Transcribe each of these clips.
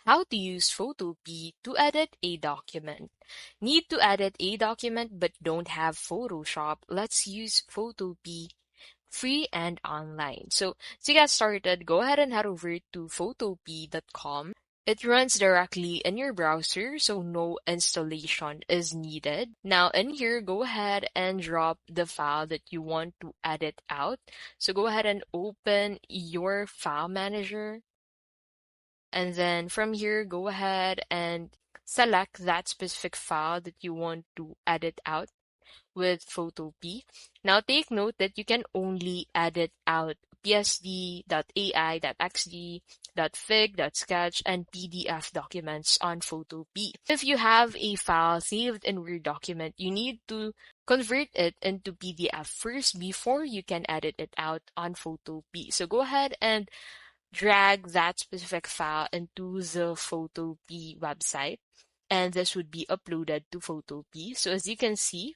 How to use Photopea to edit a document. Need to edit a document but don't have Photoshop? Let's use Photopea, free and online. So to get started, go ahead and head over to photopea.com. It runs directly in your browser, so no installation is needed. Now in here, go ahead and drop the file that you want to edit out. So go ahead and open your file manager. And then from here, go ahead and select that specific file that you want to edit out with Photopea. Now take note that you can only edit out PSD, .ai, .xd, .fig, .sketch, and PDF documents on Photopea. If you have a file saved in Word document, you need to convert it into PDF first before you can edit it out on Photopea. So go ahead and drag that specific file into the Photopea website, and this would be uploaded to Photopea. So as you can see,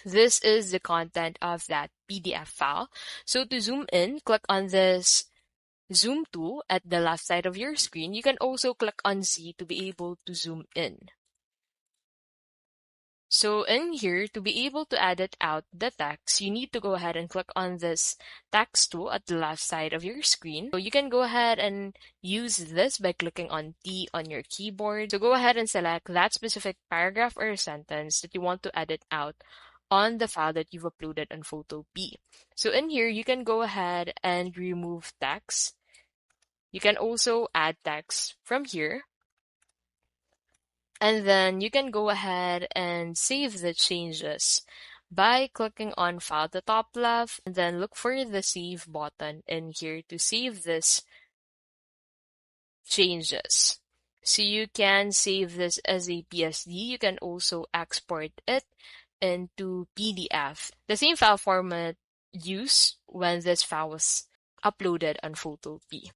this is the content of that PDF file. So to zoom in, click on this zoom tool at the left side of your screen. You can also click on Z to be able to zoom in. So in here, to be able to edit out the text, you need to go ahead and click on this text tool at the left side of your screen. So you can go ahead and use this by clicking on T on your keyboard. So go ahead and select that specific paragraph or sentence that you want to edit out on the file that you've uploaded on Photopea. So in here, you can go ahead and remove text. You can also add text from here. And then you can go ahead and save the changes by clicking on File at the top left, and then look for the Save button in here to save this changes. So you can save this as a PSD. You can also export it into PDF. The same file format used when this file was uploaded on Photopea.